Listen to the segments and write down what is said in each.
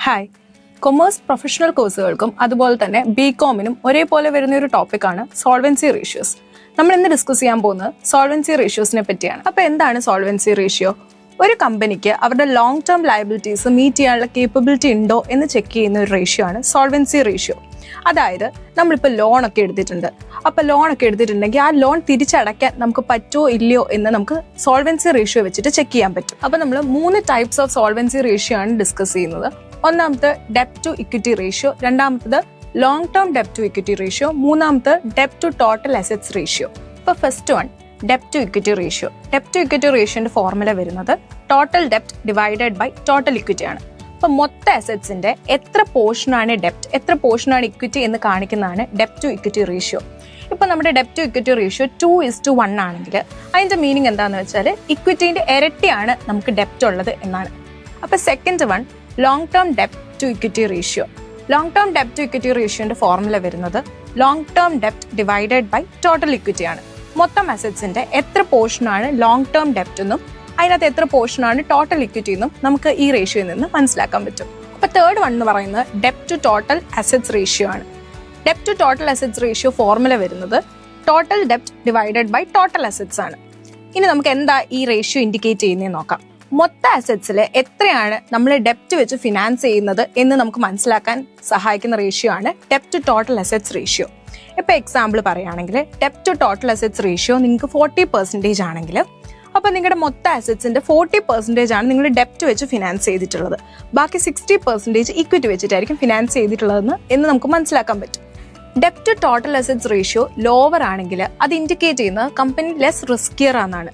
Hi, commerce professional കോഴ്സുകൾക്കും അതുപോലെ തന്നെ ബികോമിനും ഒരേപോലെ വരുന്ന ഒരു ടോപ്പിക്കാണ് സോൾവൻസി റേഷ്യോസ്. നമ്മൾ ഇന്ന് ഡിസ്കസ് ചെയ്യാൻ പോകുന്നത് സോൾവൻസി റേഷ്യോസിനെ പറ്റിയാണ്. അപ്പോൾ എന്താണ് സോൾവൻസി റേഷ്യോ? ഒരു കമ്പനിക്ക് അവരുടെ ലോങ് ടേം ലയബിലിറ്റീസ് മീറ്റ് ചെയ്യാനുള്ള കേപ്പബിലിറ്റി ഉണ്ടോ എന്ന് ചെക്ക് ചെയ്യുന്ന ഒരു റേഷ്യോ ആണ് സോൾവൻസി റേഷ്യോ. അതായത് നമ്മളിപ്പോൾ ലോണൊക്കെ എടുത്തിട്ടുണ്ട്. അപ്പോൾ ലോണൊക്കെ എടുത്തിട്ടുണ്ടെങ്കിൽ ആ ലോൺ തിരിച്ചടയ്ക്കാൻ നമുക്ക് പറ്റുമോ ഇല്ലയോ എന്ന് നമുക്ക് സോൾവൻസി റേഷ്യോ വെച്ചിട്ട് ചെക്ക് ചെയ്യാൻ പറ്റും. അപ്പോൾ നമ്മൾ 3 ടൈപ്സ് ഓഫ് സോൾവൻസി റേഷ്യോ ആണ് ഡിസ്കസ് ചെയ്യുന്നത്. ഒന്നാമത്തെ ഡെപ്റ്റ് ടു ഇക്വിറ്റി റേഷ്യോ, രണ്ടാമത്തത് ലോങ് ടേം ഡെപ്റ്റ് ടു ഇക്വിറ്റി റേഷ്യോ, മൂന്നാമത്തെ ഡെപ്റ്റ് ടു ടോട്ടൽ അസറ്റ്സ് റേഷ്യോ. ഇപ്പോൾ ഫസ്റ്റ് വൺ ഡെപ്റ്റ് ടു ഇക്വിറ്റി റേഷ്യോ. ഡെപ്റ്റ് ടു ഇക്വിറ്റി റേഷ്യോന്റെ ഫോർമുല വരുന്നത് ടോട്ടൽ ഡെപ്റ്റ് ഡിവൈഡഡ് ബൈ ടോട്ടൽ ഇക്വിറ്റി ആണ്. അപ്പോൾ മൊത്തം അസറ്റ്സിന്റെ എത്ര പോർഷനാണ് ഡെപ്റ്റ്, എത്ര പോർഷനാണ് ഇക്വിറ്റി എന്ന് കാണിക്കുന്നതാണ് ഡെപ്റ്റ് ടു ഇക്വിറ്റി റേഷ്യോ. ഇപ്പോൾ നമ്മുടെ ഡെപ്റ്റ് ടു ഇക്വിറ്റി റേഷ്യോ 2:1 ആണെങ്കിൽ അതിന്റെ മീനിങ് എന്താണെന്ന് വെച്ചാൽ ഇക്വിറ്റിന്റെ ഇരട്ടിയാണ് നമുക്ക് ഡെപ്റ്റ് ഉള്ളത് എന്നാണ്. അപ്പോൾ സെക്കൻഡ് വൺ ലോങ് ടേം ഡെപ്റ്റ് to equity ratio. Long term ഡെപ്റ്റ് ടു ഇക്വിറ്റി റേഷ്യോന്റെ ഫോർമുല വരുന്നത് ലോങ് ടേം ഡെപ്റ്റ് ഡിവൈഡഡ് ബൈ ടോട്ടൽ ഇക്വിറ്റി ആണ്. മൊത്തം അസറ്റ്സിന്റെ എത്ര പോർഷനാണ് ലോങ് ടേം ഡെപ്റ്റ് എന്നും അതിനകത്ത് എത്ര പോർഷനാണ് ടോട്ടൽ ഇക്വിറ്റി എന്നും നമുക്ക് ഈ റേഷ്യോയിൽ നിന്ന് മനസ്സിലാക്കാൻ പറ്റും. അപ്പോൾ തേർഡ് വൺ എന്ന് പറയുന്നത് ഡെപ്റ്റ് ടു ടോട്ടൽ അസറ്റ്സ് റേഷ്യോ ആണ്. ഡെപ്റ്റ് to total assets ratio formula വരുന്നത് ടോട്ടൽ ഡെപ്റ്റ് ഡിവൈഡഡ് ബൈ ടോട്ടൽ അസറ്റ്സ് ആണ്. ഇനി നമുക്ക് എന്താ ഈ റേഷ്യോ ഇൻഡിക്കേറ്റ് ചെയ്യുന്നതെന്ന് നോക്കാം. മൊത്തം അസറ്റ്സിൽ എത്രയാണ് നമ്മൾ ഡെപ്റ്റ് വെച്ച് ഫിനാൻസ് ചെയ്യുന്നത് എന്ന് നമുക്ക് മനസ്സിലാക്കാൻ സഹായിക്കുന്ന റേഷ്യോ ആണ് ഡെപ്റ്റ് ടു ടോട്ടൽ അസറ്റ്സ് റേഷ്യോ. ഇപ്പോൾ എക്സാമ്പിൾ പറയുകയാണെങ്കിൽ ഡെപ്റ്റ് ടു ടോട്ടൽ അസറ്റ്സ് റേഷ്യോ നിങ്ങൾക്ക് 40% ആണെങ്കിൽ അപ്പോൾ നിങ്ങളുടെ മൊത്തം അസറ്റ്സിന്റെ 40% ആണ് നിങ്ങൾ ഡെപ്റ്റ് വെച്ച് ഫിനാൻസ് ചെയ്തിട്ടുള്ളത്. ബാക്കി 60% ഇക്വിറ്റി വെച്ചിട്ടായിരിക്കും ഫിനാൻസ് ചെയ്തിട്ടുള്ളതെന്ന് നമുക്ക് മനസ്സിലാക്കാൻ പറ്റും. ഡെപ്റ്റ് to total assets ratio lower ആണെങ്കിൽ അത് ഇൻഡിക്കേറ്റ് ചെയ്യുന്നത് കമ്പനി ലെസ് റിസ്കിയർ ആണെന്നാണ്.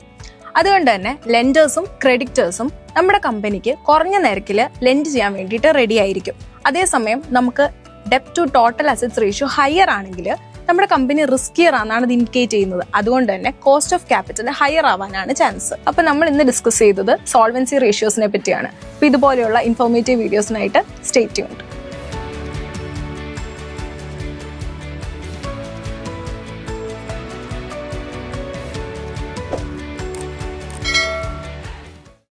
അതുകൊണ്ട് തന്നെ ലെൻഡേഴ്സും ക്രെഡിറ്റേഴ്സും നമ്മുടെ കമ്പനിക്ക് കുറഞ്ഞ നിരക്കിൽ ലെൻഡ് ചെയ്യാൻ വേണ്ടിയിട്ട് റെഡി ആയിരിക്കും. അതേസമയം നമുക്ക് ഡെപ്റ്റ് to total assets ratio higher ആണെങ്കിൽ നമ്മുടെ കമ്പനി റിസ്കിയർ ആണെന്നാണ് ഇത് ഇൻഡിക്കേറ്റ് ചെയ്യുന്നത്. അതുകൊണ്ട് തന്നെ കോസ്റ്റ് ഓഫ് ക്യാപിറ്റൽ ഹയർ ആവാനാണ് ചാൻസ്. അപ്പോൾ നമ്മൾ ഇന്ന് ഡിസ്കസ് ചെയ്തത് സോൾവൻസി റേഷ്യോസിനെ പറ്റിയാണ്. അപ്പോൾ ഇതുപോലെയുള്ള ഇൻഫോർമേറ്റീവ് വീഡിയോസിനായിട്ട് സ്റ്റേ ട്യൂൺഡ്.